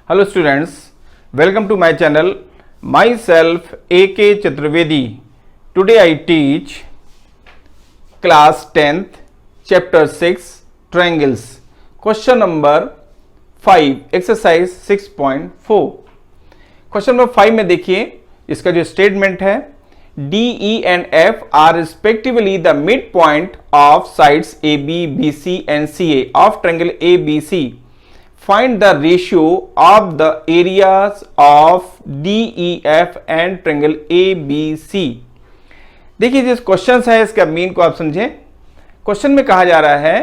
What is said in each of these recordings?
Hello students, welcome to my channel. Myself A.K. Chaturvedi. Today I teach class 10th chapter 6 triangles. Question number 5 exercise 6.4. Question number 5 में देखिए इसका जो statement है D, E and F are respectively the midpoint of sides AB, BC and CA of triangle ABC. Find the ratio of the areas of DEF and triangle ABC. देखिए जिस question है इसका mean को आप समझें। Question में कहा जा रहा है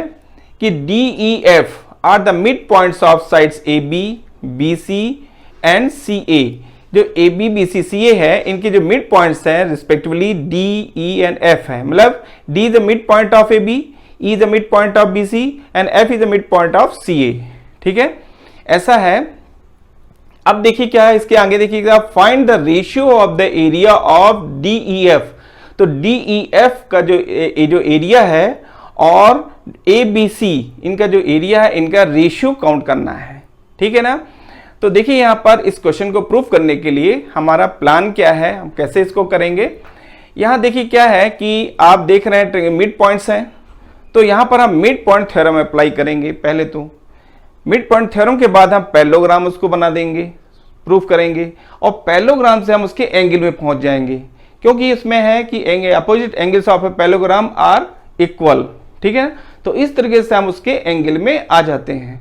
कि DEF are the midpoints of sides AB, BC and CA. जो AB, BC, CA है इनके जो मिड पॉइंट्स हैं respectively D, E and F है। मतलब D is the midpoint of AB, E is the midpoint of BC and F is the midpoint of CA। ठीक है, ऐसा है। अब देखिए क्या है इसके आगे, देखिएगा find the ratio of the area of DEF। तो DEF का जो एरिया है और ABC इनका जो एरिया है इनका रेशियो काउंट करना है। ठीक है ना। तो देखिए यहां पर इस क्वेश्चन को प्रूफ करने के लिए हमारा प्लान क्या है, हम कैसे इसको करेंगे। यहां देखिए क्या है कि आप देख रहे हैं मिड पॉइंट्स हैं, तो यहां पर हम मिड पॉइंट थ्योरम अप्लाई करेंगे। पहले तो मिड पॉइंट थ्योरम के बाद हम पैरेललोग्राम उसको बना देंगे, प्रूफ करेंगे और पैरेललोग्राम से हम उसके एंगल में पहुंच जाएंगे, क्योंकि इसमें है कि opposite angles of a parallelogram are equal. ठीक है, तो इस तरीके से हम उसके एंगल में आ जाते हैं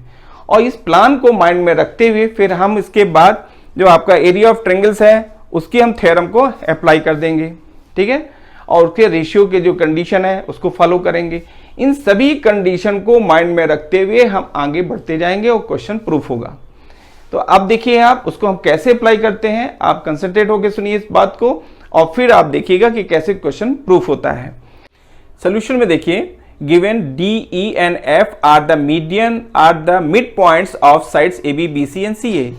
और इस प्लान को माइंड में रखते हुए फिर हम इसके बाद जो आपका एरिया ऑफ ट्रायंगल्स है उसकी हम थ्योरम को अप्लाई कर देंगे। ठीक है, और उसके रेशियो के जो कंडीशन है उसको फॉलो करेंगे। इन सभी कंडीशन को माइंड में रखते हुए हम आगे बढ़ते जाएंगे और क्वेश्चन प्रूफ होगा। तो अब देखिए आप उसको हम कैसे अप्लाई करते हैं, आप कंसंट्रेट होकर सुनिए इस बात को और फिर आप देखिएगा कि कैसे क्वेश्चन प्रूफ होता है। सोल्यूशन में देखिए given D, E and F are the midpoints of sides AB, BC and CA।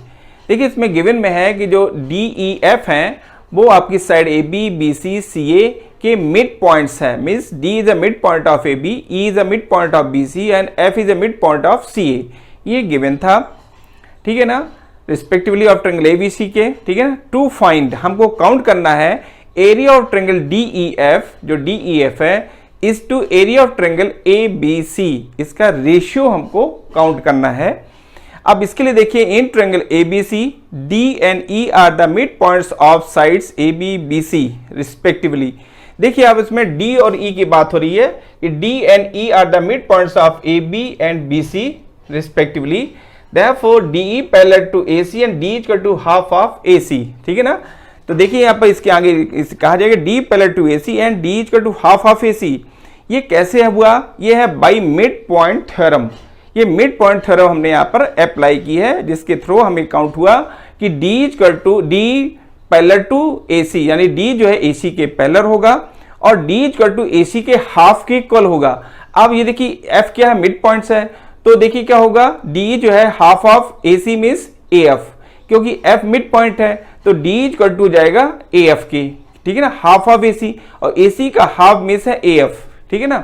देखिए इसमें given में है कि जो D, E, F हैं वो आपकी साइड AB, BC, CA के मिड पॉइंट्स हैं। Means D is the midpoint of AB, E is the midpoint of BC and F is the midpoint of CA। ये given था। ठीक है ना, रिस्पेक्टिवली ऑफ ट्रायंगल ABC के। ठीक है ना, टू फाइंड हमको काउंट करना है एरिया ऑफ ट्रायंगल DEF, जो DEF है is to area of triangle ABC, इसका रेशियो हमको काउंट करना है। अब इसके लिए देखिए in triangle ABC D and E are the mid points of sides AB, BC respectively. देखिए अब इसमें D और E की बात हो रही है कि D and E are the mid points of AB and BC respectively. Therefore DE parallel to AC and D equal to half of AC। ठीक है ना, तो देखिए यहाँ पर इसके आगे कहा जाएगा D parallel to AC and D equal to half of AC। ये कैसे हुआ, ये है बाय मिड पॉइंट थ्योरम। ये मिड पॉइंट थ्योरम हमने यहाँ पर अप्लाई की है, जिसके थ्रू हमें काउंट हुआ कि D equal to D parallel to AC, यानी D जो है AC के पैरेलल होगा और D इक्वल टू AC के हाफ के इक्वल होगा। अब ये देखिए F क्या है, मिड पॉइंट्स है, तो देखिए क्या होगा D जो है half of AC means AF, क्योंकि F मिड पॉइंट है तो D इक्वल टू जाएगा AF के। ठीक है ना, हाफ ऑफ AC और AC का हाफ मीन्स है AF। ठीक है ना,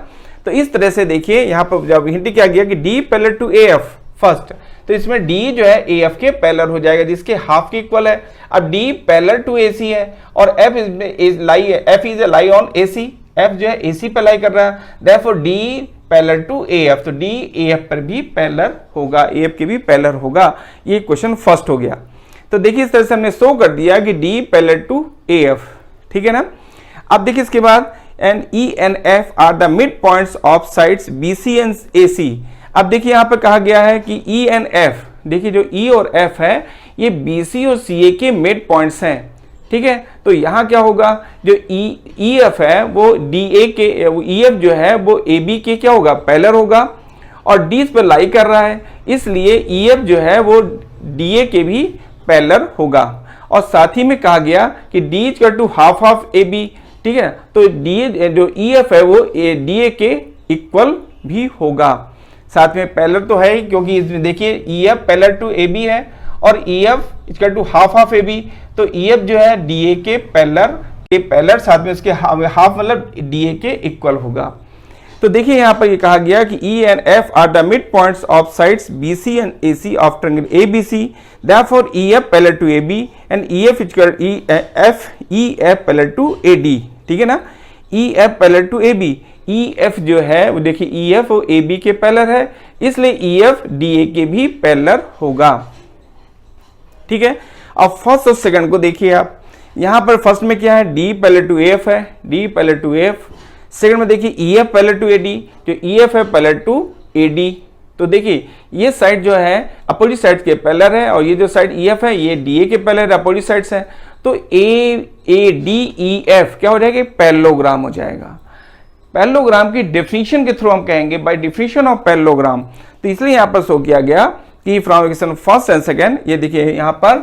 तो इस तरह से देखिए यहाँ पर जब हिंट किया गया कि D parallel to AF first, तो इसमें D जो है AF के पैरेलल हो जाएगा जिसके हाफ के इक्वल है। अब D पैरेलल टू AC है और F is lie on AC, F जो है AC पे लाई कर रहा है। Therefore D parallel to AF, तो D AF पर भी पैरेलल होगा, AF के भी पैरेलल होगा। ये क्वेश्चन फर्स्ट हो गया। तो देखिए इस तरह से हमने शो कर दिया कि D पैरेलल टू AF। ठीक है ना, अब देखिए इसके बाद and E and F are the midpoints of sides BC and AC। अब देखिए यहाँ पर कहा गया है कि E and F, देखिए जो E और F है ये BC और CA के मिड पॉइंट्स हैं। ठीक है, तो यहाँ क्या होगा, जो EF है वो DA के, EF जो है वो AB के क्या होगा, पैरेलल होगा और D इस पर लाई कर रहा है, इसलिए EF जो है वो DA के भी पैरेलल होगा। और साथ ही में कहा गया कि D equal to half of AB। ठीक है, तो D जो EF है वो DA के इक्वल भी होगा। साथ में पैरेलल तो है ही, क्योंकि इसमें देखिए EF पैरेलल टू AB है और EF equal to half of AB, तो EF जो है DA के पैरेलल साथ में उसके हाफ मतलब DA के इक्वल होगा। तो तो देखिए यहाँ पर ये कहा गया कि E and F are the midpoints of sides BC and AC of triangle ABC. Therefore, EF parallel to AB and EF is equal to EF parallel to AD. ठीक है ना, EF parallel to AB. EF जो है वो देखिए EF और AB के parallel है, इसलिए EF DA के भी पैरेलल होगा। ठीक है, अब फर्स्ट और सेकंड को देखिए आप, यहां पर फर्स्ट में क्या है, D पैरेलल टू AF है, D parallel to AF। Second में देखिए EF पैरेलल टू AD, जो EF है पैरेलल टू AD। तो देखिए ये साइड जो है अपोजिट साइड के पैरेलल है और ये जो साइड EF है ये DA के पैरेलल अपोजिट साइड्स है। तो ADEF क्या हो जाएगा, पैरेललोग्राम हो जाएगा। पैरेललोग्राम की डेफिनेशन के थ्रू हम कहेंगे बाय डेफिनेशन ऑफ पैरेललोग्राम। तो इसलिए यहां पर शो किया गया कि from equation first and second, ये देखिए यहां पर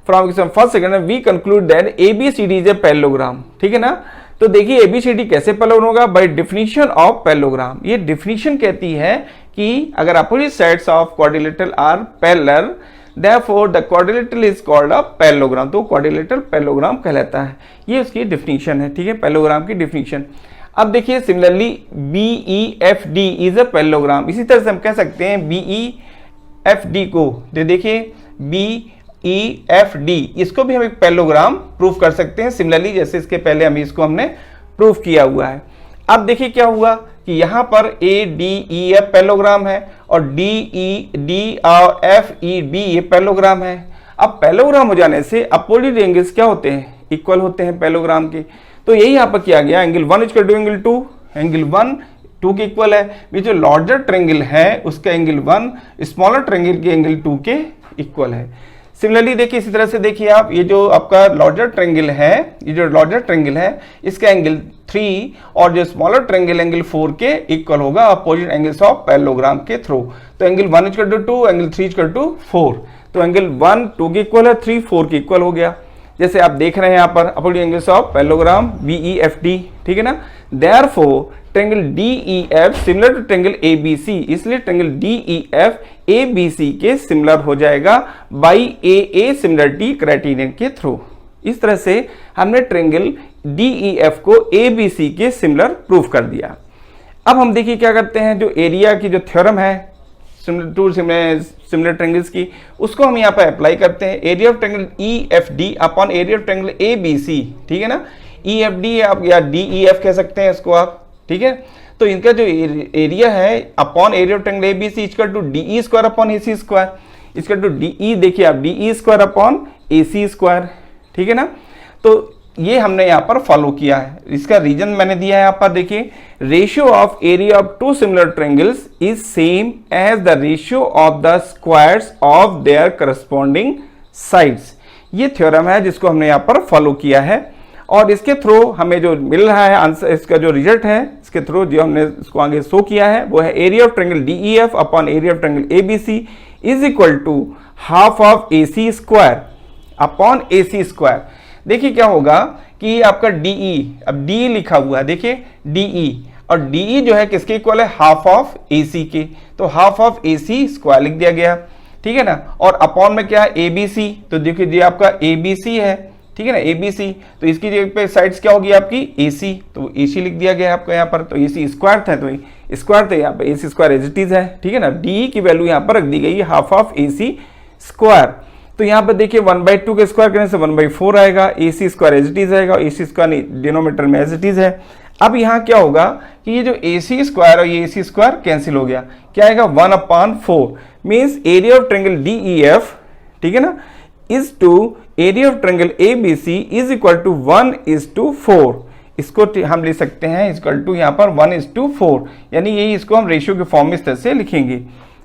from equation first second we conclude that ABCD is a parallelogram. ठीक है ना, तो देखिए ABCD कैसे पैरेलल होगा, बाय डेफिनेशन ऑफ पैरेललोग्राम। ये डेफिनेशन कहती है कि अगर opposite sides of quadrilateral are parallel therefore the quadrilateral is called a parallelogram, तो क्वाड्रिलेटरल पैरेललोग्राम कहलाता है। ये उसकी डेफिनेशन है। ठीक है, पैरेललोग्राम की डेफिनेशन। अब देखिए similarly BEFD is a parallelogram. इसी तरह से हम कह सकते हैं BEFD को, तो देखिए BEFD इसको भी हम एक पैरेललोग्राम प्रूफ कर सकते हैं सिमिलरली, जैसे इसके पहले इसको हमने प्रूफ किया हुआ है। अब देखिए क्या हुआ कि यहां पर ADEF पैरेललोग्राम है और DEFEB ये पैरेललोग्राम है। अब पैरेललोग्राम हो जाने से अपोजिट एंगल्स क्या होते हैं, इक्वल होते हैं पैरेललोग्राम के। तो यही यहां पर किया गया, angle 1 equal to angle 2, angle 1 2 के इक्वल है। ये जो लार्जर ट्रायंगल है उसका एंगल 1 स्मॉलर ट्रायंगल के एंगल 2 के इक्वल है। सिमिलरली देखिए इसी तरह से देखिए आप, ये जो आपका लार्जर ट्रायंगल है, ये जो लार्जर ट्रायंगल है इसका एंगल 3 और जो स्मॉलर ट्रायंगल एंगल 4 के इक्वल होगा अपोजिट एंगल्स ऑफ पैरेललोग्राम के थ्रू। तो angle 1 equal to 2, angle 3 equal to 4। तो एंगल 1 2 के इक्वल है, 3 4 के इक्वल हो गया। जैसे आप देख रहे हैं यहाँ पर opposite angles of parallelogram BEFD। ठीक है ना, therefore triangle DEF similar to triangle ABC, इसलिए ट्रायंगल DEF ABC के सिमिलर हो जाएगा बाई AA सिमिलरिटी क्राइटेरियन के थ्रू। इस तरह से हमने ट्रायंगल DEF को ABC के सिमिलर प्रूफ कर दिया। अब हम देखिए क्या करते हैं, जो एरिया की जो थ्योरम है सिमिलर ट्रायंगल्स की, उसको हम यहाँ पर अप्लाई करते हैं। Area of triangle EFD upon area of triangle ABC। ठीक है ना, EFD आप या DEF कह सकते हैं इसको आप। ठीक है, तो इनका जो एरिया है upon area of triangle ABC equal to DE square upon AC square equal to DE, देखिए आप DE square upon AC square. ठीक है ना, तो ये हमने यहाँ पर फॉलो किया है। इसका रीजन मैंने दिया है यहाँ पर, देखिए ratio of area of two similar triangles is same as the ratio of the squares of their corresponding sides. ये थ्योरम है जिसको हमने यहाँ पर फॉलो किया है और इसके थ्रू हमें जो मिल रहा है आंसर, इसका जो रिजल्ट है इसके थ्रू जो हमने इसको आगे शो किया है वो है area of triangle DEF upon area of triangle ABC is equal to half of AC square upon AC square. देखिए क्या होगा कि आपका DE, अब DE लिखा हुआ है, देखिए DE और DE जो है किसके इक्वल है, हाफ ऑफ AC के, तो हाफ ऑफ AC स्क्वायर लिख दिया गया। ठीक है ना, और अपॉन में क्या है ABC, तो देखिए ये आपका ABC है। ठीक है ना, ABC, तो इसकी जगह पे साइड्स क्या होगी आपकी AC, तो AC लिख दिया गया आपको यहाँ पर। तो AC स्क्वायर था तो स्क्वायर, तो यहाँ पे AC square as it is है। ठीक है ना, DE की वैल्यू यहाँ पर रख दी गई हाफ ऑफ AC स्क्वायर। तो यहाँ पर देखिए 1/2 के स्क्वायर करने से 1/4 आएगा, AC square as it is आएगा, AC स्क्वायर डिनोमिनेटर में एज इट इज है। अब यहाँ क्या होगा कि ये जो AC स्क्वायर और ये AC स्क्वायर कैंसिल हो गया, क्या आएगा 1/4 means area of triangle DEF, ठीक है ना, is to area of triangle ABC is equal to 1:4। इसको हम लिख सकते हैं इक्वल टू यहाँ पर 1:4, यानी यही इसको हम रेशियो के फॉर्म में इस तरह से लिखेंगे।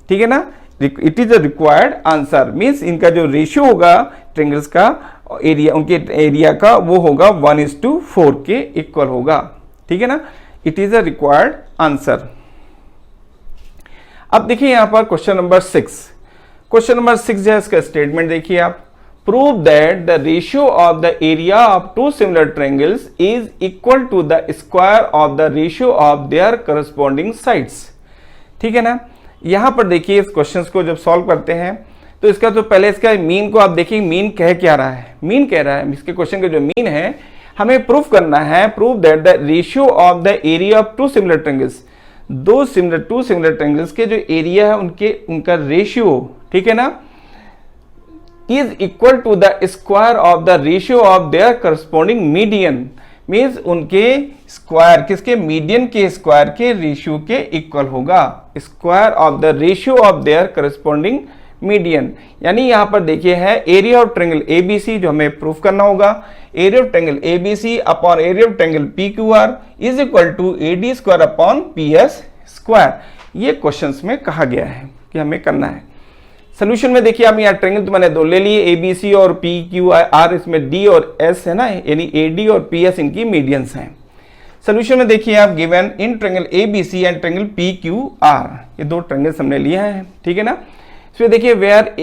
ठीक है ना, it is a required answer means इनका जो रेशियो होगा ट्रायंगल्स का एरिया, उनके एरिया का, वो होगा 1:4 के इक्वल होगा। ठीक है ना, it is a required answer. अब देखिए यहां पर क्वेश्चन नंबर 6, क्वेश्चन नंबर 6 जो है इसका स्टेटमेंट देखिए आप, prove that the ratio of the area of two similar triangles is equal to the square of the ratio of their corresponding sides. ठीक है ना, यहां पर देखिए इस क्वेश्चन को जब सॉल्व करते हैं तो इसका तो पहले इसका मीन को आप देखिए, मीन कह क्या रहा है, मीन कह रहा है इसके क्वेश्चन का जो मीन है हमें प्रूफ करना है, prove that the ratio of the area of two similar triangles, two similar triangles के जो एरिया है उनका रेशियो, ठीक है ना, is equal to the square of the ratio of their corresponding median, means उनके स्क्वायर किसके, मीडियन के स्क्वायर के रेशियो के इक्वल होगा, square of the ratio of their corresponding median. यानी यहां पर देखिए है एरिया ऑफ ट्रायंगल एबीसी जो हमें प्रूफ करना होगा, area of triangle ABC upon area of triangle PQR is equal to AD square upon PS square. ये क्वेश्चंस में कहा गया है कि हमें करना है। सोल्यूशन में देखिए आप यहाँ ट्रायंगल तो मैंने दो ले लिए, एबीसी और पी क्यू आर, इसमें डी और एस है ना, यानी एडी और पीएस इनकी मीडियंस हैं। सोल्यूशन में देखिए आप given in triangle ABC and triangle PQR, ये दो ट्रायंगल्स हमने लिए हैं, ठीक है ना। इसमें देखिए where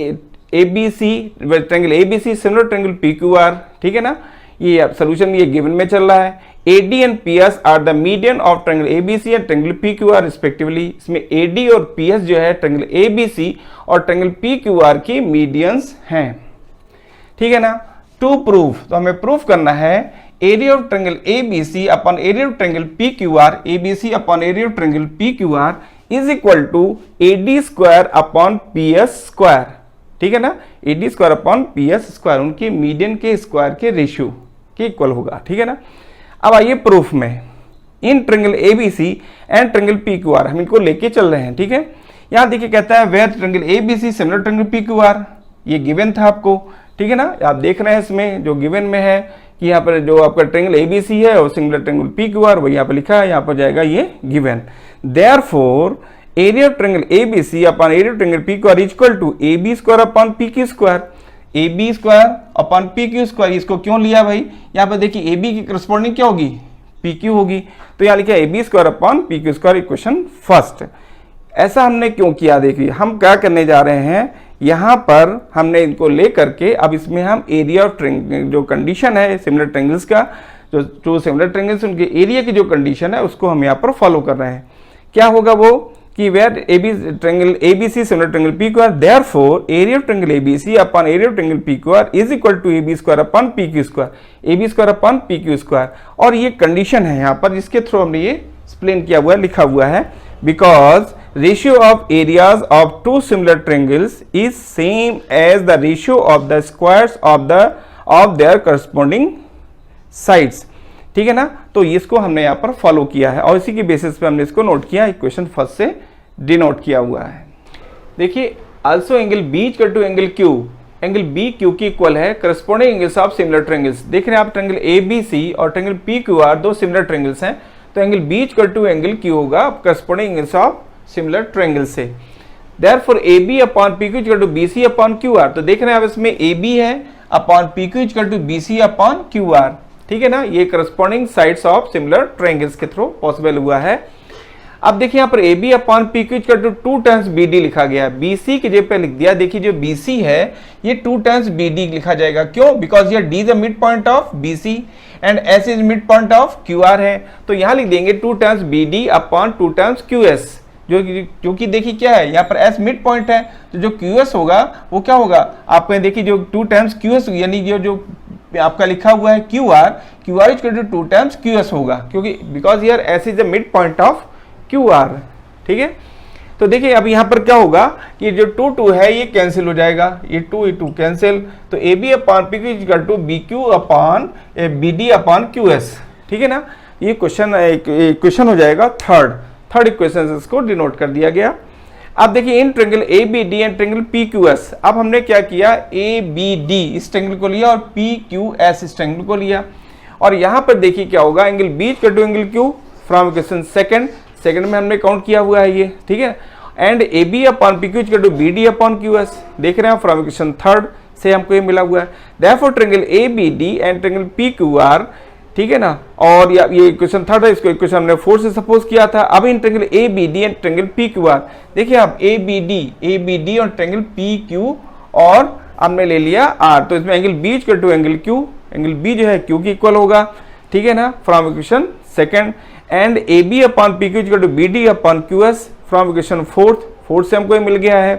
ABC triangle ABC similar triangle PQR, ठीक है ना, ये सोल्यूशन ये गिवन में चल रहा है। AD and PS are the median of triangle ABC and triangle PQR respectively. इसमें AD और PS जो है ट्रायंगल ABC और ट्रायंगल PQR की मीडियंस हैं, ठीक है ना। टू प्रूफ, तो हमें प्रूफ करना है area of triangle ABC upon area of triangle PQR, ABC upon area of triangle PQR is equal to AD square upon PS square, ठीक है ना, AD square upon PS square उनकी median के square के ratio के इक्वल होगा, ठीक है ना। अब आइए प्रूफ में, in triangle ABC and triangle PQR हम इनको लेके चल रहे हैं, ठीक है। यहां देखिए कहता है where triangle ABC similar triangle PQR, ये गिवन था आपको, ठीक है ना। आप देख रहे हैं इसमें जो गिवन में है कि यहाँ पर जो आपका ट्रायंगल एबीसी है और सिमिलर ट्रायंगल पीक्यूआर वही यहाँ पर लिखा है, यहाँ पर जाएगा ये given. Therefore area of triangle ABC upon area of triangle PQR is equal to AB square upon PQ square, AB square upon PQ square. इसको क्यों लिया भाई, यहाँ पर देखिए AB की करस्पॉन्डिंग क्या होगी, PQ होगी, तो यहाँ लिखा AB square upon PQ square, equation first. ऐसा हमने क्यों किया, देखिए हम क्या करने जा रहे हैं, यहाँ पर हमने इनको ले करके अब इसमें हम एरिया ऑफ ट्रायंगल जो कंडीशन है सिमिलर ट्रायंगल्स का, जो सिमिलर ट्रायंगल्स उनके एरिया की जो कंडीशन है उसको हम यहाँ पर फॉलो कर रहे हैं। क्या होगा वो कि where triangle ABC similar triangle PQR, therefore area of triangle ABC upon area of triangle PQR is equal to AB square upon PQ square, AB square upon PQ square. और ये कंडीशन है यहाँ पर जिसके थ्रू हमने ये explain किया हुआ है, लिखा हुआ है, because ratio of areas of two similar triangles is same as the ratio of the squares of their corresponding sides, ठीक है ना। तो इसको हमने यहाँ पर फॉलो किया है और इसी की बेसिस पे हमने इसको नोट किया, इक्वेशन फर्स्ट से डिनोट किया हुआ है। देखिए also angle B equal to angle Q, angle B Q की इक्वल है corresponding angles of similar triangles. देख रहे हैं आप ट्रायंगल ABC और ट्रायंगल PQR दो सिमिलर ट्रायंगल्स हैं, तो angle B equal to angle Q होगा corresponding angles of similar triangle से। Therefore AB upon PQ equal to BC upon QR, तो देख रहे हैं आप इसमें AB है upon PQ equal to BC upon QR, ठीक है ना। ये corresponding sides of similar triangles के थ्रू पॉसिबल हुआ है। अब देखिए यहाँ पर AB upon PQ equal to 2 times BD लिखा गया है, BC की जगह पे लिख दिया। देखिए जो BC है ये 2 टाइम्स BD लिखा जाएगा, क्यों, बिकॉज ये D is mid point of BC and S is mid point of QR है, तो यहाँ लिख देंगे 2 times BD upon 2 times QS, जो कि देखिए क्या है, यहाँ पर S मिड पॉइंट है, तो जो QS होगा वो क्या होगा, आपको देखिए जो 2 टाइम्स QS यानी जो आपका लिखा हुआ है QR equal to 2 times QS होगा, क्योंकि because here S is the mid point of QR, ठीक है। तो देखिए अब यहाँ पर क्या होगा कि जो 2 है ये कैंसिल हो जाएगा, ये 2 कैंसिल, तो AB upon PQ equal to BQ upon BD upon QS, ठीक है ना। ये क्वेश्चन हो जाएगा थर्ड इक्वेशन, इसको डिनोट कर दिया गया। अब देखिए in triangle ABD and triangle PQS, अब हमने क्या किया, ABD इस ट्रायंगल को लिया और PQS इस ट्रायंगल को लिया, और यहाँ पर देखिए क्या होगा, angle B equal to angle Q from equation second में हमने काउंट किया हुआ है ये, ठीक है। And AB upon PQ equal to BD upon QS, देख रहे हैं फ्रॉम इक्वेशन थर्ड से हमको ये मिला हुआ है। Therefore triangle ABD and triangle PQR, ठीक है ना, और ये इक्वेशन थर्ड है, इसको इक्वेशन हमने 4 से सपोज किया था। अब in triangle ABD and triangle PQR, देखिए आप ABD और ट्रायंगल PQ और हमने ले लिया R, तो इसमें angle B equal to angle Q, angle B जो है Q की इक्वल होगा, ठीक है ना, from equation second. And AB upon PQ equal to BD upon QS from equation fourth से हमको ये मिल गया है।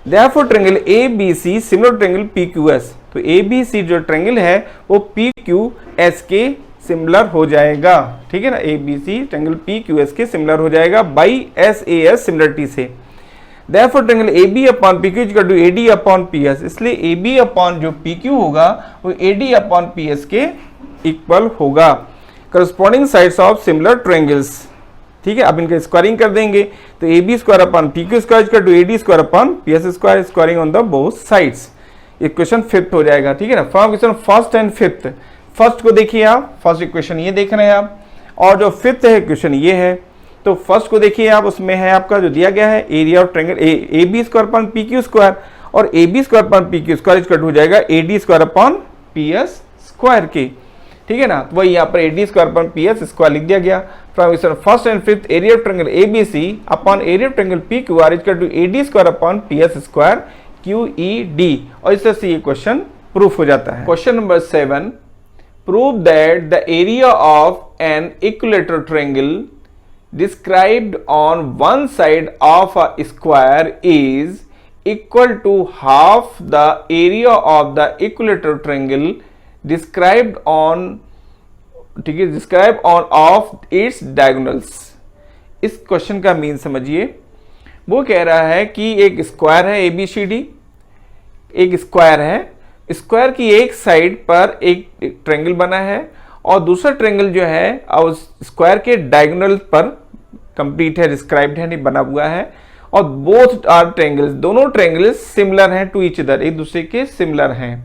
Therefore triangle ABC similar triangle PQS, तो ABC जो ट्रायंगल है वो PQS के सिमिलर हो जाएगा, ठीक है ना, A B C triangle P Q S के सिमिलर हो जाएगा by S A S similarity से। Therefore triangle A B upon P Q equal to A D upon P S, इसलिए ए बी अपॉन जो पी क्यू होगा वो A D upon P S के इक्वल होगा। Corresponding sides of similar triangles, ठीक है, अब इनका स्क्वायरिंग कर देंगे तो A B square upon P Q square equal to A D square upon P S square, squaring on the both sides. Equation 5th हो जाएगा, ठीक है ना। From equation 1st and 5th, first को देखिए आप, फर्स्ट इक्वेशन ये देख रहे हैं आप, और जो 5th है इक्वेशन ये है। तो फर्स्ट को देखिए आप, उसमें है आपका जो दिया गया है area of triangle A B square upon P Q square, और A B square upon P Q square equal to हो जाएगा A D square upon P S square के, ठीक है ना। तो वही यहाँ पर A D square upon P S square लिख दिया गया। From equation 1st and 5th area of triangle A B C upon area of triangle P Q R equal to A D square upon P S square Q E D, और इस तरह से ये question proof हो जाता है। Question number 7, prove that the area of an equilateral triangle described on one side of a square is equal to half the area of the equilateral triangle described on, ठीक है, described on of its diagonals। इस question का mean समझिए, वो कह रहा है कि एक स्क्वायर है ABCD, एक स्क्वायर है, स्क्वायर की एक साइड पर एक ट्रायंगल बना है और दूसरा ट्रायंगल जो है उस स्क्वायर के डायगोनल पर कंप्लीट है, डिस्क्राइब्ड है, नहीं बना हुआ है, और बोथ आर ट्रायंगल्स, दोनों ट्रायंगल्स सिमिलर हैं टू ईच अदर, एक दूसरे के सिमिलर हैं।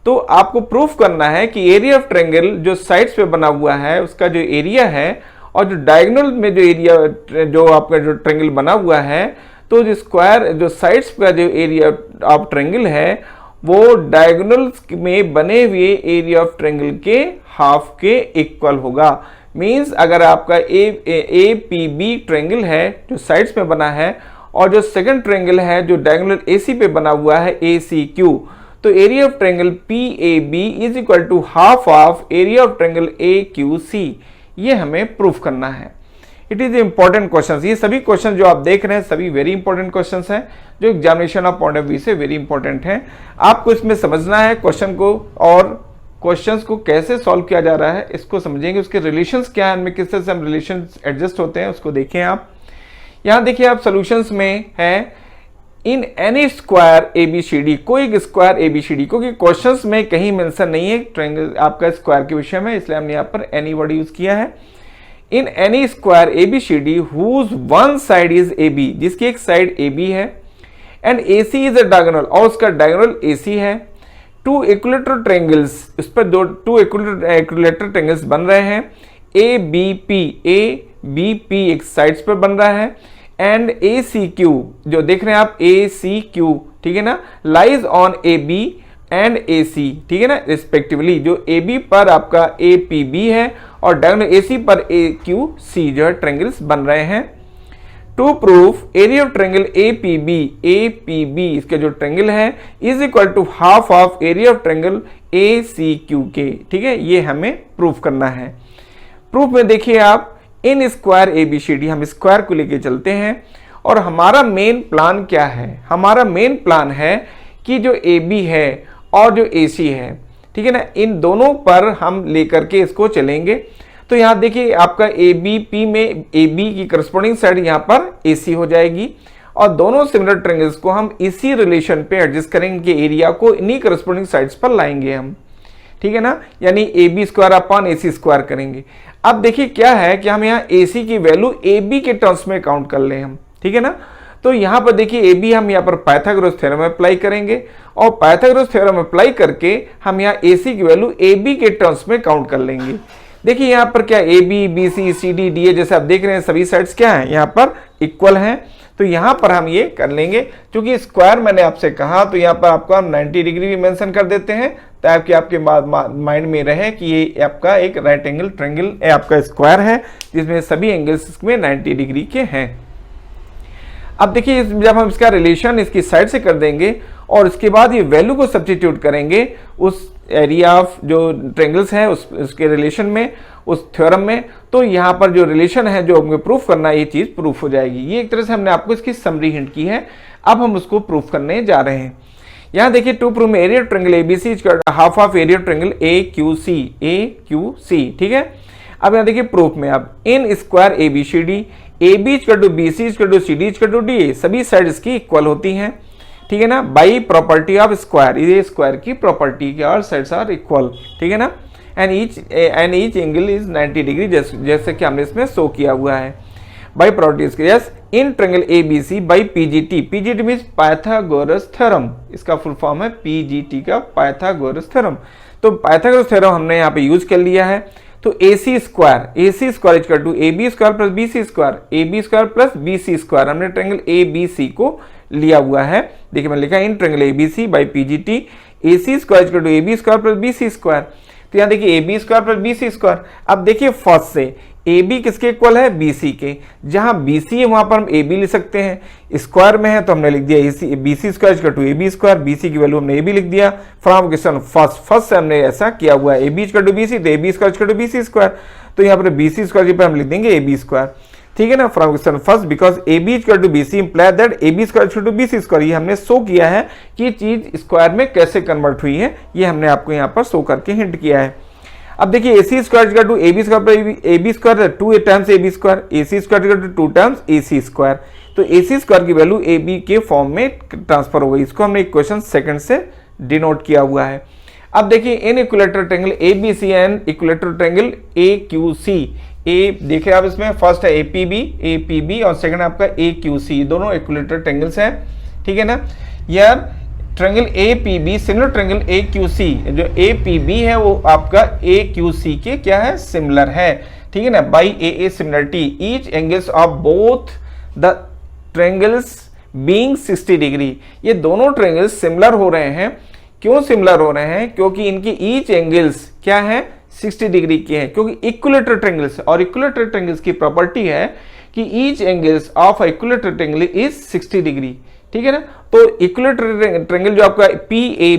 तो आपको प्रूफ करना है कि एरिया ऑफ ट्रायंगल जो साइड्स पे बना हुआ है उसका जो एरिया है और जो डायगोनल में जो एरिया जो आपका जो ट्रायंगल बना हुआ है, तो जो स्क्वायर जो साइड्स का जो एरिया ऑफ ट्रायंगल है वो डायगोनल्स में बने हुए एरिया ऑफ ट्रायंगल के हाफ के इक्वल होगा। मींस अगर आपका ए पी बी ट्रायंगल है जो साइड्स में बना है और जो सेकंड ट्रायंगल है जो डायगोनल ए सी पे बना हुआ है ए सी क्यू, तो area of triangle P A B is equal to half of area of triangle A Q C. ये हमें प्रूफ करना है। इट इज इंपॉर्टेंट क्वेश्चंस, ये सभी क्वेश्चन जो आप देख रहे हैं सभी वेरी इंपॉर्टेंट क्वेश्चंस हैं जो examination of point of view से वेरी इंपॉर्टेंट हैं। आपको इसमें समझना है क्वेश्चन को और क्वेश्चंस को कैसे सॉल्व किया जा रहा है, इसको समझेंगे, उसके रिलेशंस क्या है, इनमें किस तरह से हम रिलेशंस एडजस्ट होते हैं उसको देखें आप। यहाँ देखिए आप सॉल्यूशंस में है इन एनी स्क्वायर एबीसीडी, कोई एक स्क्वायर एबीसीडी, क्योंकि क्वेश्चंस में कहीं मेंशन नहीं है ट्रायंगल आपका स्क्वायर के विषय में, इसलिए हमने यहाँ पर एनी वर्ड यूज किया है। In any square ABCD whose one side is AB, जिसकी एक साइड एबी है, and AC is a diagonal, और उसका डायगोनल एसी है। टू इक्विलेटरल ट्रायंगल्स, इस पर दो टू इक्विलेटरल ट्रायंगल्स बन रहे हैं, ए बी पी एक साइड्स पर बन रहा है, एंड ए सी क्यू जो देख रहे हैं आप ए सी क्यू, ठीक है ना, lies on A B and A C, ठीक है ना, रिस्पेक्टिवली, जो ए बी पर आपका ए पी बी है और डायगोनल ए सी पर ए क्यू सी जो है ट्रायंगल्स बन रहे हैं। To prove area of triangle A P B इसका जो ट्रायंगल है is equal to half of area of triangle A C Q के, ठीक है, ये हमें प्रूफ करना है। प्रूफ में देखिए आप इन स्क्वायर एबीसीडी, हम स्क्वायर को लेके चलते हैं और हमारा मेन प्लान क्या है, हमारा मेन प्लान है कि जो ए बी है और जो ए सी है, ठीक है ना, इन दोनों पर हम लेकर के इसको चलेंगे। तो यहाँ देखिए आपका ए बी पी में ए बी की करस्पॉन्डिंग साइड यहाँ पर ए सी हो जाएगी और दोनों सिमिलर ट्रायंगल्स को हम इसी रिलेशन पे एडजस्ट करेंगे, एरिया को इन्हीं करस्पॉन्डिंग साइड्स पर लाएंगे हम, ठीक है ना, यानी A B square upon A C square करेंगे। अब देखिए क्या है कि हम यहाँ ए सी की वैल्यू ए बी के टर्म्स में काउंट कर लें हम, ठीक है ना। तो यहाँ पर देखिए ए बी हम यहाँ पर पाइथागोरस थ्योरम अप्लाई करेंगे और पाइथागोरस थ्योरम अप्लाई करके हम यहाँ ए सी की वैल्यू ए बी के टर्म्स में काउंट कर लेंगे। देखिए यहाँ पर क्या A B B C C D D A जैसे आप देख रहे हैं सभी साइड्स क्या हैं यहाँ पर इक्वल हैं, तो यहाँ पर हम ये कर लेंगे। क्योंकि स्क्वायर मैंने आपसे कहा तो यहाँ पर आपको हम 90 डिग्री भी मेंशन कर देते हैं ताकि आपके माइंड में रहे कि ये आपका एक राइट एंगल ट्रायंगल आपका स्क्वायर है जिसमें सभी एंगल्स इसमें 90 डिग्री के हैं। अब देखिए जब हम इसका रिलेशन इसकी साइड से कर देंगे और इसके बाद ये वैल्यू को सब्स्टिट्यूट करेंगे उस एरिया ऑफ जो ट्रायंगल्स हैं उसके रिलेशन में, उस थ्योरम में, तो यहाँ पर जो रिलेशन है जो हमें प्रूफ करना है ये चीज़ प्रूफ हो जाएगी। ये एक तरह से हमने आपको इसकी समरी हिंट की है, अब हम उसको प्रूफ करने जा रहे हैं। यहाँ देखिए टू प्रूव में area triangle ABC is half of area triangle A Q C, ठीक है। अब यहाँ देखिए प्रूफ में अब in square ABCD A B equal to B C equal to C D equal to D A, सभी sides की इक्वल होती हैं, ठीक है ना, बाई प्रॉपर्टी ऑफ स्क्वायर, ये स्क्वायर की प्रॉपर्टी के ऑल साइड्स आर इक्वल, ठीक है ना, and each angle is 90 degree, जैसे कि हमने इसमें शो किया हुआ है बाई प्रॉपर्टीज के। Yes in triangle A B C by PGT, PGT means Pythagoras theorem, इसका फुल फॉर्म है पीजीटी का पाइथागोरस थ्योरम। तो पाइथागोरस थ्योरम हमने यहाँ पे यूज कर लिया है। तो A C square equal to A B square plus B C square, A B square plus B C square, हमने ट्रायंगल ए बी सी को लिया हुआ है। देखिए मैंने लिखा in triangle A B C by PGT A C square equal to A B square plus B C square. तो यहाँ देखिए A B square plus B C square. अब देखिए फर्स्ट से ए बी किसके इक्वल है, बी सी के, जहां बी सी है वहां पर हम ए बी लिख सकते हैं, स्क्वायर में है तो हमने लिख दिया A C B C square equal to A B square, B C की वैल्यू हमने ए बी लिख दिया फ्रॉम क्वेश्चन फर्स्ट से हमने ऐसा किया हुआ है, A B equal to B C तो A B square equal to B C square, तो यहाँ पर बी सी स्क्वायर पर हम लिख देंगे ए बी स्क्वायर, ठीक है ना, from question first because A B equal to B C imply that A B square equal to B C square. ये हमने शो किया है कि ये चीज स्क्वायर में कैसे कन्वर्ट हुई है, ये हमने आपको यहाँ पर शो करके हिंट किया है। अब देखिए A C square equal to A B square पर A B square 2 times A B square, A C square equal to 2 times A C square, तो ए सी स्क्वायर की वैल्यू ए बी के form में transfer हो गई, इसको हमने equation second से डिनोट किया हुआ है। अब देखिए in equilateral triangle A B C and equilateral triangle A Q C, ए देखिए आप इसमें फर्स्ट है ए पी बी और सेकंड आपका ए क्यू सी, दोनों इक्विलेटरल ट्रायंगल्स हैं, ठीक है ना। यार triangle A P B similar triangle A Q C, जो ए पी बी है वो आपका ए क्यू सी के क्या है, सिमिलर है, ठीक है ना, by A similarity each angles of both the triangles being 60 degree. ये दोनों ट्रायंगल्स सिमिलर हो रहे हैं, क्यों सिमिलर हो रहे हैं, क्योंकि इनकी ईच एंगल्स क्या है 60 डिग्री के हैं, क्योंकि इक्विलेटरल ट्रायंगल्स, और इक्विलेटरल ट्रायंगल्स की प्रॉपर्टी है कि each angles of equilateral triangle is 60 degree, ठीक है ना। तो इक्विलेटरल ट्रायंगल जो आपका पी ए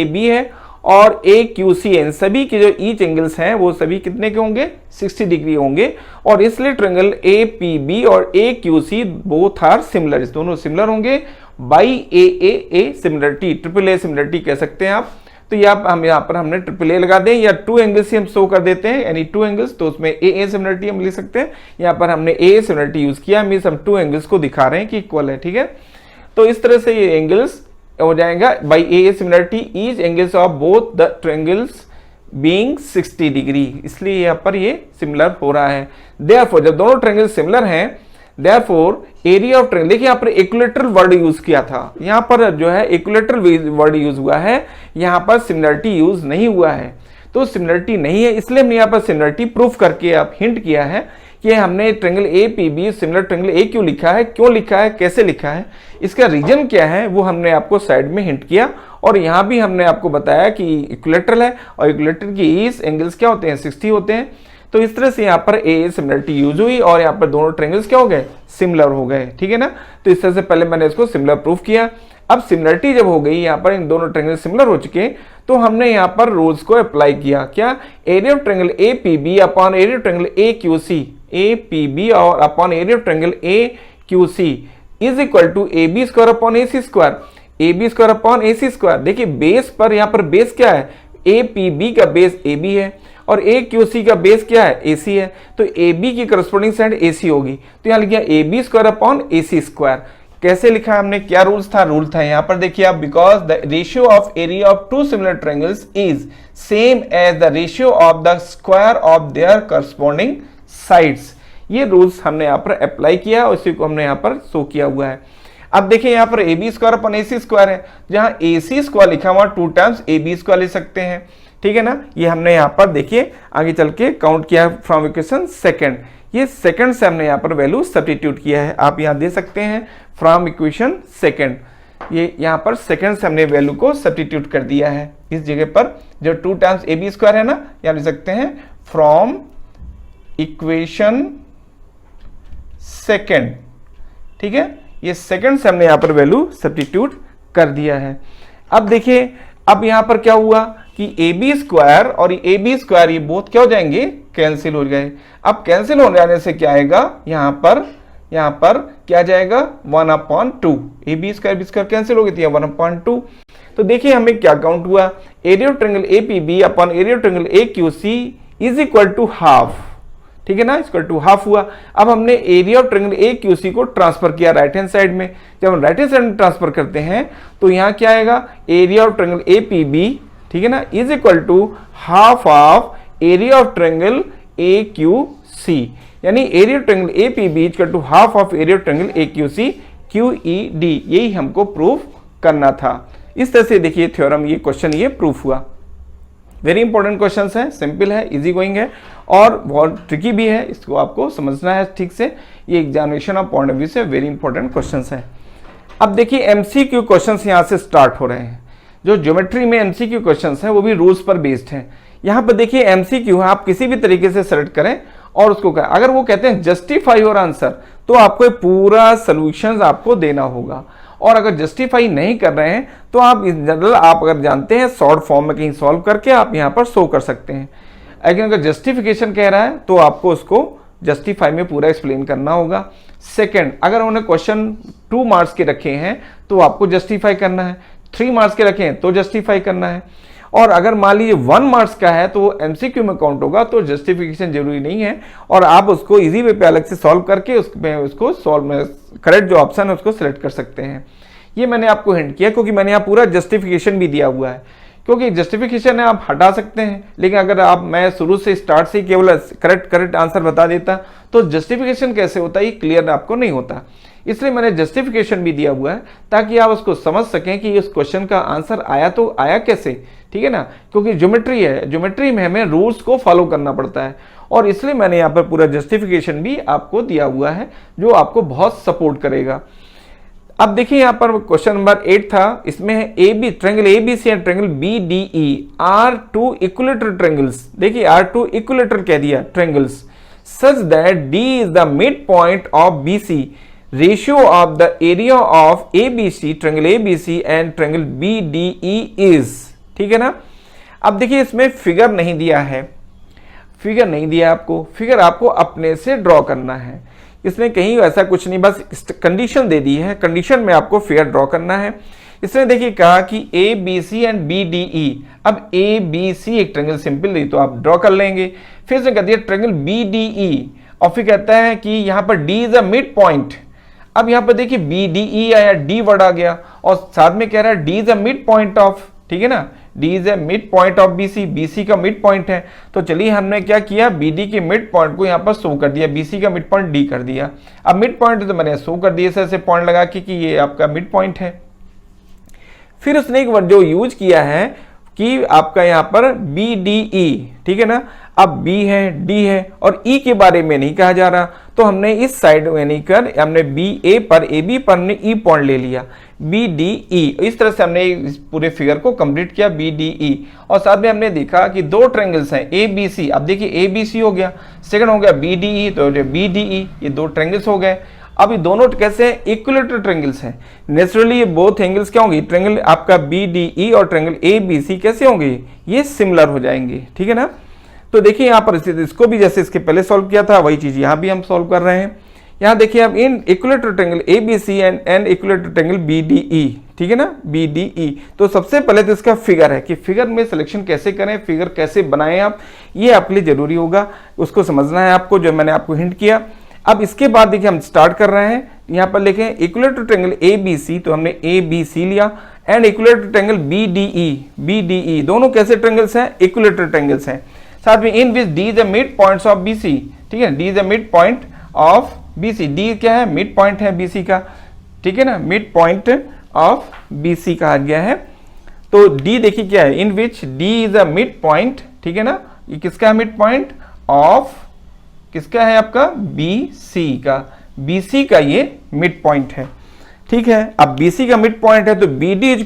बी है और ए क्यू सी है, सभी के जो ईच एंगल्स हैं वो सभी कितने के होंगे, 60 डिग्री होंगे, और इसलिए ट्रायंगल ए पी बी और A Q C both are similar, दोनों सिमिलर होंगे by A similarity, triple A similarity कह सकते हैं आप। तो हम यहाँ पर हमने ट्रिपल ए लगा दें या टू एंगल्स से हम शो कर देते हैं, यानी टू एंगल्स, तो उसमें ए सिमिलरिटी हम लिख सकते हैं। यहाँ पर हमने ए सिमिलरिटी यूज किया, मीन्स हम टू एंगल्स को दिखा रहे हैं कि इक्वल है, ठीक है। तो इस तरह से ये एंगल्स हो जाएगा by A similarity each angles of both the triangles being 60 degree, इसलिए यहाँ पर ये सिमिलर हो रहा है। देयरफॉर जब दोनों ट्रायंगल सिमिलर हैं, देयरफॉर एरिया ऑफ ट्रायंगल, देखिए यहाँ पर इक्विलेटरल वर्ड यूज किया था, यहाँ पर जो है इक्विलेटरल वर्ड यूज हुआ है, यहाँ पर सिमिलरिटी यूज नहीं हुआ है, तो सिमिलरिटी नहीं है, इसलिए हमने यहाँ पर सिमिलरिटी प्रूफ करके आप हिंट किया है कि हमने triangle A P B similar triangle A Q लिखा है, क्यों लिखा है, कैसे लिखा है, इसका रीजन क्या है, वो हमने आपको साइड में हिंट किया। और यहाँ भी हमने आपको बताया कि इक्विलेटरल है और इक्विलेटर की ईच एंगल्स क्या होते हैं, 60 होते हैं। तो इस तरह से यहाँ पर ए सिमिलरिटी यूज हुई और यहाँ पर दोनों ट्रायंगल्स क्या हो गए, सिमिलर हो गए, ठीक है ना। तो इस तरह से पहले मैंने इसको सिमिलर प्रूफ किया। अब सिमिलरिटी जब हो गई, यहाँ पर इन दोनों ट्रायंगल सिमिलर हो चुके, तो हमने यहाँ पर रूल्स को अप्लाई किया, क्या, area of triangle A P B upon area of triangle A Q C, A P B और upon area of triangle A Q C is equal to A B square upon A C square, A B square upon A C square. देखिए base पर, यहाँ पर base क्या है, A P B का base A B है और A Q सी का बेस क्या है, ए सी है, तो ए बी की करस्पॉन्डिंग साइड ए सी होगी, तो यहाँ लिख गया A B square upon A C square. कैसे लिखा हमने, क्या रूल्स था, रूल था यहाँ पर देखिए आप, because the ratio of area of two similar triangles is same as the ratio of the square of their corresponding sides. ये रूल्स हमने यहाँ पर अप्लाई किया और इसी को हमने यहाँ पर शो किया हुआ है। अब देखिए यहाँ पर A B square upon A C square है, जहाँ ए सी स्क्वायर लिखा हुआ 2 टाइम्स ए बी स्क्वायर ले सकते हैं, ठीक है ना। ये हमने यहाँ पर देखिए आगे चल के काउंट किया फ्रॉम इक्वेशन सेकंड, ये सेकंड से हमने यहाँ पर वैल्यू सब्स्टिट्यूट किया है, आप यहाँ दे सकते हैं फ्रॉम इक्वेशन सेकंड, ये यहाँ पर सेकंड से हमने वैल्यू को सब्स्टिट्यूट कर दिया है इस जगह पर, जो 2 टाइम्स ए बी स्क्वायर है ना, यहाँ लिख सकते हैं फ्रॉम इक्वेशन सेकंड, ठीक है। ये सेकंड से हमने यहाँ पर वैल्यू सब्स्टिट्यूट कर दिया है। अब देखिए अब यहाँ पर क्या हुआ कि ए बी स्क्वायर और ए बी स्क्वायर ये बोथ क्या हो जाएंगे, कैंसिल हो गए। अब कैंसिल हो जाने से क्या आएगा, यहाँ पर यहाँ पर क्या जाएगा 1/2, ए बी स्क्वायर कैंसिल हो गई थी 1/2। तो देखिए हमें क्या काउंट हुआ, area of triangle APB upon area of triangle AQC is equal to half, ठीक है ना, इक्वल टू हाफ हुआ। अब हमने एरिया ऑफ ट्रायंगल एक्यूसी को ट्रांसफर किया राइट हैंड साइड में, जब हम राइट हैंड साइड में ट्रांसफर करते हैं तो यहाँ क्या आएगा, एरिया ऑफ ट्रायंगल एपीबी, ठीक है ना, is equal to half of area of triangle AQC, यानी area of triangle APB equal to half of area of triangle AQC QED, यही हमको प्रूफ करना था। इस तरह से देखिए थ्योरम, ये क्वेश्चन ये प्रूफ हुआ। वेरी इंपॉर्टेंट क्वेश्चन है, सिंपल है, इजी गोइंग है और बहुत ट्रिकी भी है, इसको आपको समझना है ठीक से। ये examination of point of view से वेरी इंपॉर्टेंट क्वेश्चन है। अब देखिए एमसीक्यू क्वेश्चंस यहाँ से स्टार्ट हो रहे हैं। जो ज्योमेट्री में एमसीक्यू क्वेश्चंस हैं वो भी रूल्स पर बेस्ड हैं। यहाँ पर देखिए एमसीक्यू है, आप किसी भी तरीके से सेलेक्ट करें और उसको करें। अगर वो कहते हैं जस्टिफाई योर आंसर, तो आपको पूरा सोल्यूशन आपको देना होगा, और अगर जस्टिफाई नहीं कर रहे हैं तो आप इन जनरल आप अगर जानते हैं शॉर्ट फॉर्म में कहीं सॉल्व करके आप यहाँ पर शो कर सकते हैं। लेकिन अगर जस्टिफिकेशन कह रहा है तो आपको उसको जस्टिफाई में पूरा एक्सप्लेन करना होगा। सेकंड, अगर उन्होंने क्वेश्चन 2 मार्क्स के रखे हैं तो आपको जस्टिफाई करना है, 3 मार्क्स के रखे हैं तो जस्टिफाई करना है, और अगर मान लीजिए 1 मार्क्स का है तो वो एमसीक्यू में काउंट होगा, तो जस्टिफिकेशन जरूरी नहीं है, और आप उसको इजी वे पे अलग से सॉल्व करके उसको सॉल्व में करेक्ट जो ऑप्शन है उसको सिलेक्ट कर सकते हैं। ये मैंने आपको हिंट किया क्योंकि मैंने यहाँ पूरा जस्टिफिकेशन भी दिया हुआ है, क्योंकि जस्टिफिकेशन है आप हटा सकते हैं, लेकिन अगर आप मैं शुरू से स्टार्ट से केवल करेक्ट आंसर बता देता तो जस्टिफिकेशन कैसे होता है ये क्लियर आपको नहीं होता। इसलिए मैंने जस्टिफिकेशन भी दिया हुआ है ताकि आप उसको समझ सकें कि इस क्वेश्चन का आंसर आया तो आया कैसे, ठीक है ना, क्योंकि ज्योमेट्री है, ज्योमेट्री में हमें रूल्स को फॉलो करना पड़ता है, और इसलिए मैंने यहाँ पर पूरा जस्टिफिकेशन भी आपको दिया हुआ है जो आपको बहुत सपोर्ट करेगा। अब देखिए यहाँ पर क्वेश्चन नंबर 8 था, इसमें है AB triangle ABC and triangle BDE are 2 equilateral triangles. देखिए आर 2 इक्विलेटरल कह दिया triangles such that D is the mid point of BC, ratio of the area of ABC triangle ABC and triangle BDE is, ठीक है ना। अब देखिए इसमें figure नहीं दिया है, फिगर नहीं दिया आपको, फिगर आपको अपने से ड्रॉ करना है, इसमें कहीं ऐसा कुछ नहीं, बस कंडीशन दे दी है, कंडीशन में आपको फिगर ड्रॉ करना है। इसने देखिए कहा कि ABC एंड BDE, अब ABC एक ट्रायंगल सिंपल दी तो आप ड्रॉ कर लेंगे, फिर इसने कह दिया ट्रायंगल BDE, और फिर कहता है कि यहाँ पर D is a mid point. अब यहाँ पर देखिए BDE आया, D वर्ड आ गया, और साथ में कह रहा है D is a mid point of, ठीक है ना, D is a mid point of BC, BC का मिड पॉइंट है, तो चलिए हमने क्या किया, BD के मिड पॉइंट को यहाँ पर शो कर दिया, BC का मिड पॉइंट D कर दिया। अब मिड पॉइंट तो मैंने शो कर दिया ऐसे पॉइंट लगा के कि ये आपका मिड पॉइंट है। फिर उसने एक वर्ड जो यूज किया है कि आपका यहाँ पर BDE, ठीक है ना, अब B है, D है और E के बारे में नहीं कहा जा रहा, तो हमने इस साइड में नहीं कर, हमने BA पर AB पर हमने E पॉइंट ले लिया, BDE। इस तरह से हमने इस पूरे फिगर को कंप्लीट किया BDE, और साथ में हमने देखा कि 2 ट्रायंगल्स हैं ABC। अब देखिए ABC हो गया, सेकंड हो गया BDE, तो BDE, ये 2 ट्रायंगल्स हो गए। अब ये दोनों कैसे हैं, इक्विलेटरल ट्रायंगल्स हैं, नेचुरली ये बोथ एंगल्स क्या होंगे, ट्रायंगल आपका BDE और ट्रायंगल ABC कैसे होंगे, ये सिमिलर हो जाएंगे, ठीक है ना। तो देखिए यहाँ पर इसको भी जैसे इसके पहले सॉल्व किया था वही चीज यहाँ भी हम सॉल्व कर रहे हैं। यहाँ देखिए अब इन equilateral triangle ABC and equilateral triangle BDE, ठीक है ना, BDE। तो सबसे पहले तो इसका फिगर है कि फिगर में सिलेक्शन कैसे करें, फिगर कैसे बनाएं आप, ये आपके लिए जरूरी होगा, उसको समझना है आपको, जो मैंने आपको हिंट किया। अब इसके बाद देखिए हम स्टार्ट कर रहे हैं, यहाँ पर लिखें इक्विलेटरल ट्रायंगल ABC, तो हमने ABC लिया, एंड इक्विलेटरल ट्रायंगल BDE, दोनों कैसे ट्रायंगल्स हैं, इक्विलेटरल ट्रायंगल्स हैं। साथ में इन विच D is the mid points of BC, ठीक है, D is the mid point of BC, D क्या है, मिड पॉइंट है BC का, ठीक है ना, मिड पॉइंट ऑफ BC कहा गया है। तो D देखिए क्या है, इन विच D is a mid point, ठीक है ना, ये किसका है मिड पॉइंट ऑफ, किसका है आपका BC का ये मिड पॉइंट है, ठीक है। अब BC का मिड पॉइंट है तो BD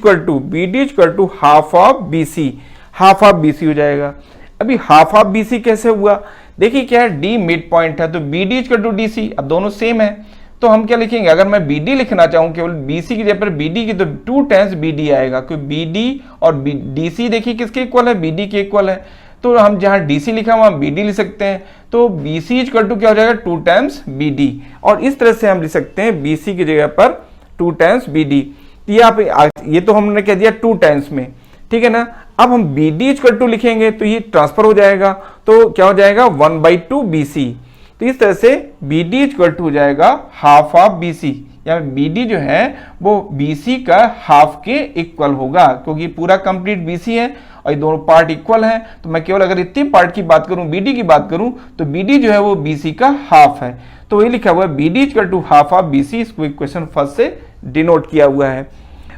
equal to half of BC, half of BC हो जाएगा। अभी हाफ ऑफ BC कैसे हुआ, देखिए क्या है, D मिड पॉइंट है तो BD इक्वल टू DC, अब दोनों सेम है तो हम क्या लिखेंगे, अगर मैं BD लिखना चाहूं केवल BC की जगह पर BD की, तो 2 टाइम्स BD आएगा, क्योंकि BD और DC देखिए किसके इक्वल है, BD के इक्वल है, तो हम जहाँ DC लिखा वहाँ BD लिख सकते हैं, तो BC इक्वल टू क्या हो जाएगा 2 टाइम्स BD, और इस तरह से हम लिख सकते हैं BC की जगह पर 2 टाइम्स BD। ये तो हमने कह दिया 2 टाइम्स में, ठीक है ना। अब हम BD इक्वल टू लिखेंगे तो ये ट्रांसफर हो जाएगा, तो क्या हो जाएगा 1/2 BC। तो इस तरह से BD इक्वल टू हो जाएगा हाफ ऑफ BC, या BD जो है वो BC का हाफ के इक्वल होगा, क्योंकि पूरा कंप्लीट BC है और ये दोनों पार्ट इक्वल हैं। तो मैं केवल अगर इतने पार्ट की बात करूं, BD की बात करूं, तो BD जो है वो BC का हाफ है, तो वही लिखा हुआ है BD equal to half of BC। इसको इक्वेशन फर्स्ट से डिनोट किया हुआ है।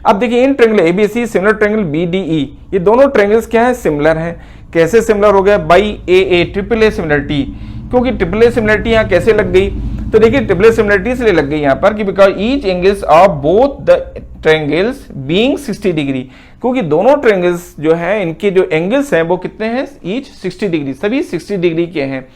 अब देखिए in triangle ABC similar triangle BDE, ये दोनों ट्रायंगल्स क्या है, सिमिलर हैं। कैसे सिमिलर हो गया, by AA triple A similarity, क्योंकि ट्रिपल ए सिमिलरिटी यहाँ कैसे लग गई, तो देखिए ट्रिपल ए सिमिलरिटी इसलिए लग गई यहाँ पर कि because each angles of both the triangles being 60 degree, क्योंकि दोनों ट्रायंगल्स जो है इनके जो एंगल्स हैं वो कितने हैं, ईच 60 डिग्री, सभी 60 डिग्री के हैं।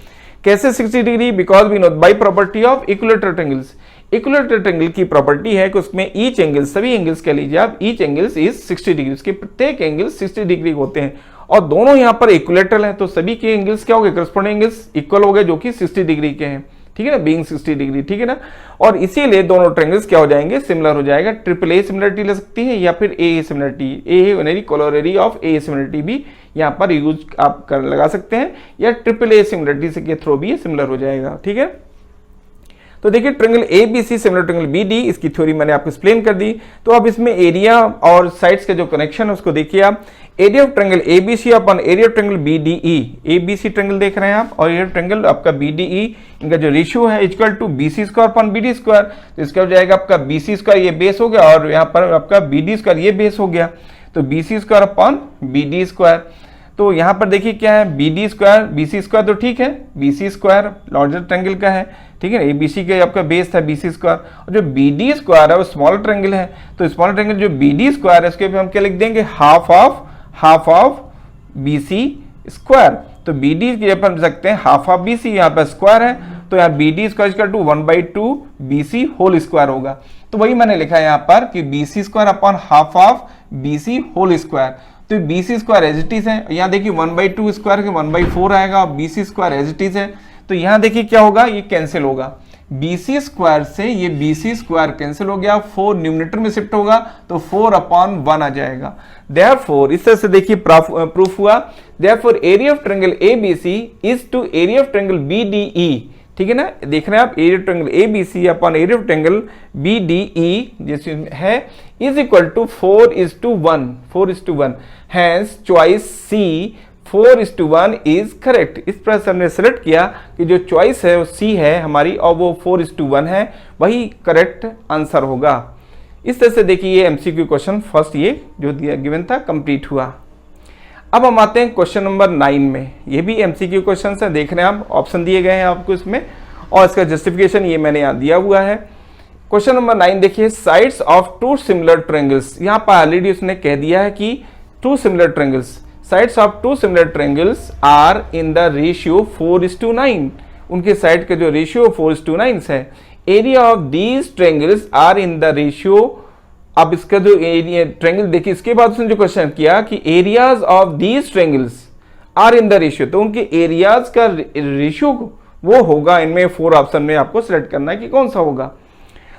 कैसे 60 degree, because we know by property of equilateral triangles, equilateral triangle की प्रॉपर्टी है कि उसमें ईच एंगल, सभी एंगल्स कह लीजिए आप, ईच एंगल्स इज 60 डिग्री, उसके प्रत्येक एंगल 60 डिग्री होते हैं, और दोनों यहाँ पर इक्विलेटरल हैं, तो सभी के एंगल्स क्या हो गए, करस्पॉन्डिंग एंगल्स इक्वल हो गए, जो कि 60 डिग्री के हैं, ठीक है ना, बीइंग 60 डिग्री, ठीक है ना। और इसीलिए दोनों ट्रायंगल्स क्या हो जाएंगे, सिमिलर हो जाएगा। ट्रिपल ए सिमिलरिटी ले सकती है या फिर A similarity, a corollary of a similarity भी यहाँ पर यूज आप लगा सकते हैं, या ट्रिपल ए सिमिलरिटी के थ्रू भी ये सिमिलर हो जाएगा, ठीक है। तो देखिए triangle ABC similar triangle BD, इसकी थ्योरी मैंने आपको एक्सप्लेन कर दी। तो अब इसमें एरिया और साइड्स के जो कनेक्शन है उसको देखिए आप। Area of triangle ABC upon area of triangle BDE, ABC triangle देख रहे हैं आप, और एरिया ट्रायंगल आपका BDE, इनका जो रेशियो है equal to BC square upon BD square. तो इसका हो जाएगा आपका BC स्क्वायर ये बेस हो गया, और यहाँ पर आपका BD स्क्वायर ये बेस हो गया, तो BC square upon BD square. तो यहाँ पर देखिए क्या है, BD स्क्वायर BC स्क्वायर तो ठीक है, BC स्क्वायर लार्जर ट्रायंगल का है, ठीक है, ABC का आपका बेस था BC स्क्वायर, और जो BD स्क्वायर है वो स्मॉलर ट्रायंगल है, तो स्मॉलर ट्रायंगल जो BD स्क्वायर है उसके पे हम क्या लिख देंगे, हाफ ऑफ BC स्क्वायर। तो BD की जगह हम लिख सकते हैं हाफ ऑफ BC, यहाँ पर स्क्वायर है, तो यहाँ BD square equal to 1/2 BC whole square होगा। तो वही मैंने लिखा है यहाँ पर कि BC square upon half of BC whole square. तो BC square as it is है, यहाँ देखिए 1/2 स्क्वायर के 1/4 आएगा, और BC square as it is है, तो यहाँ देखिए क्या होगा, ये कैंसिल होगा, BC स्क्वायर से ये BC स्क्वायर कैंसिल हो गया, 4 न्यूमरेटर में शिफ्ट होगा, तो 4/1 आ जाएगा। देयरफॉर इस तरह से देखिए प्रूफ हुआ, therefore area of triangle ABC is to area of triangle BDE, ठीक है ना, देख रहे हैं आप, area of triangle ABC upon area of triangle BDE जैसे है is equal to 4:1, hence choice C 4:1 is correct. इस प्रकार से हमने सेलेक्ट किया कि जो चॉइस है वो C है हमारी, और वो 4:1 है, वही करेक्ट आंसर होगा। इस तरह से देखिए ये MCQ क्वेश्चन फर्स्ट ये जो दिया गिवन था कंप्लीट हुआ। अब हम आते हैं क्वेश्चन नंबर 9 में, ये भी MCQ क्वेश्चन है, देख रहे हैं आप, ऑप्शन दिए गए हैं आपको इसमें, और इसका जस्टिफिकेशन ये मैंने यहाँ दिया हुआ है। क्वेश्चन नंबर 9 देखिए, साइड्स ऑफ 2 सिमिलर ट्रायंगल्स, यहाँ पर ऑलरेडी उसने कह दिया है कि 2 similar triangles, sides of 2 similar triangles are in the ratio 4:9, उनके साइड का जो रेशियो 4:9 है। Area of these triangles are in the ratio, अब इसका जो एरिया ट्रायंगल देखिए, इसके बाद उसने जो क्वेश्चन किया कि areas of these triangles are in the ratio, तो उनके एरियाज का रेशियो वो होगा, इनमें 4 ऑप्शन में आपको सिलेक्ट करना है कि कौन सा होगा।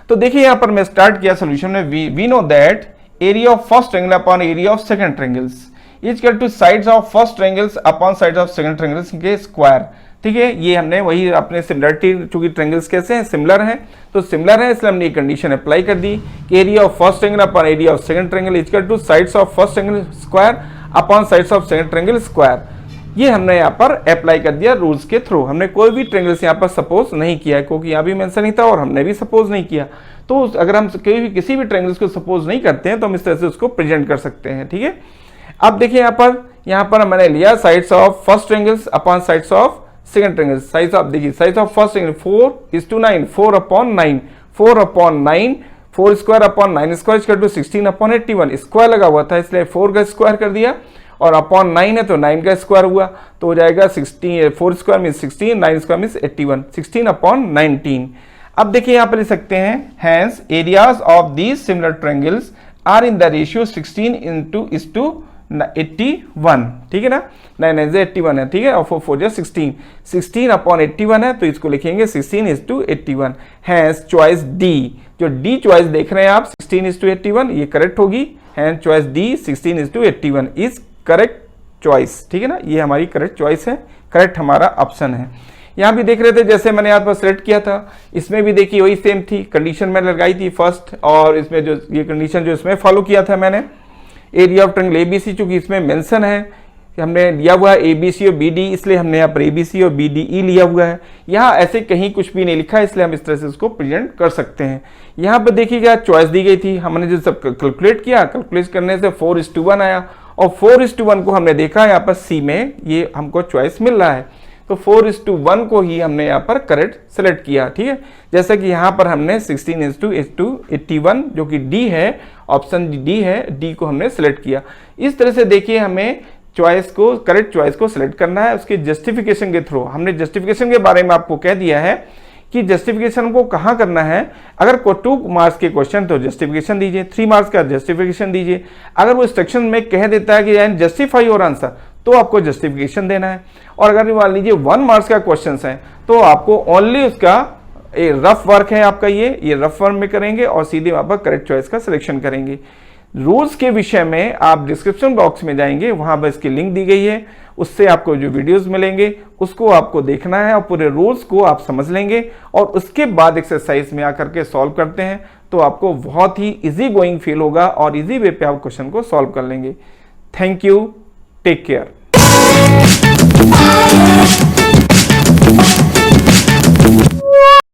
तो देखिए यहाँ पर मैं स्टार्ट किया सोल्यूशन में, we know that area of first triangle upon area of second triangles is equal to sides of first triangles upon sides of second triangles के स्क्वायर, ठीक है। ये हमने वही अपने सिमिलरिटी, चूंकि ट्रायंगल्स कैसे हैं, सिमिलर हैं, तो सिमिलर है इसलिए हमने ये कंडीशन अप्लाई कर दी कि area of first triangle upon area of second triangle is equal to sides of first triangle square upon sides of second triangle square. ये हमने यहाँ पर अप्लाई कर दिया रूल्स के थ्रू, हमने कोई भी ट्रायंगल्स यहाँ पर सपोज नहीं किया है, क्योंकि यहाँ भी मेंशन नहीं था और हमने भी सपोज नहीं किया। तो अगर हम किसी भी ट्रायंगल्स को सपोज नहीं करते हैं तो हम इस तरह से उसको प्रेजेंट कर सकते हैं, ठीक है। अब देखिए यहाँ पर मैंने लिया sides of first triangles upon sides of second triangle, sides of देखिए sides of first triangle 4:9, 4/9, 4/9, 4 square upon 9 square equal to 16/81, square लगा हुआ था इसलिए 4 का स्क्वायर कर दिया, और अपॉन 9 है तो 9 का स्क्वायर हुआ, तो हो जाएगा 16, 4 स्क्वायर मीन 16, 9 स्क्वायर मीन 81, 16/19। अब देखिए यहाँ पर लिख सकते हैं, hence areas of these similar triangles are in the ratio 16:1 81, ठीक है ना, 9 9 81 है, ठीक है, और 4 4 16, 16 अपॉन 81 है, तो इसको लिखेंगे 16:81। हैंस चॉइस डी, जो डी चॉइस देख रहे हैं आप 16:81, ये करेक्ट होगी। Hence choice D 16:81 is correct choice, ठीक है ना, ये हमारी करेक्ट चॉइस है, करेक्ट हमारा ऑप्शन है। यहाँ भी देख रहे थे, जैसे मैंने यहाँ पर सिलेक्ट किया था, इसमें भी देखिए वही सेम थी, कंडीशन मैंने लगाई थी फर्स्ट, और इसमें जो ये कंडीशन जो इसमें फॉलो किया था मैंने, एरिया ऑफ ट्रायंगल एबीसी, चूंकि इसमें मेंशन है कि हमने लिया हुआ है एबीसी और बीडी, इसलिए हमने यहाँ पर एबीसी और बीडीई लिया हुआ है। यहाँ ऐसे कहीं कुछ भी नहीं लिखा है, इसलिए हम इस तरह से उसको प्रेजेंट कर सकते हैं। यहाँ पर देखिएगा चॉइस दी गई थी, हमने जो सब कैलकुलेट किया, कैलकुलेट करने से 4:1 आया, और 4:1 को हमने देखा यहाँ पर सी में ये हमको चॉइस मिल रहा है, तो 4:1 को ही हमने यहाँ पर करेक्ट सेलेक्ट किया, ठीक है। जैसे कि यहाँ पर हमने 16:81 जो कि डी है, ऑप्शन डी है, डी को हमने सेलेक्ट किया। इस तरह से देखिए हमें चॉइस को, करेक्ट चॉइस को सिलेक्ट करना है, उसके जस्टिफिकेशन के थ्रू। हमने जस्टिफिकेशन के बारे में आपको कह दिया है कि जस्टिफिकेशन को कहाँ करना है। अगर 2 मार्क्स के क्वेश्चन तो जस्टिफिकेशन दीजिए, 3 मार्क्स का जस्टिफिकेशन दीजिए। अगर वो इंस्ट्रक्शन में कह देता है कि जस्टिफाई योर आंसर, तो आपको जस्टिफिकेशन देना है। और अगर मान लीजिए 1 मार्क्स का क्वेश्चन है, तो आपको ओनली उसका रफ वर्क है आपका, ये रफ वर्क में करेंगे और सीधे वहां पर करेक्ट चॉइस का सिलेक्शन करेंगे। रूल्स के विषय में आप डिस्क्रिप्शन बॉक्स में जाएंगे, वहां पर इसकी लिंक दी गई है, उससे आपको जो वीडियोस मिलेंगे उसको आपको देखना है और पूरे रूल्स को आप समझ लेंगे, और उसके बाद एक्सरसाइज में आकर के सॉल्व करते हैं तो आपको बहुत ही इजी गोइंग फील होगा और इजी वे पे आप क्वेश्चन को सॉल्व कर लेंगे। Thank you, take care.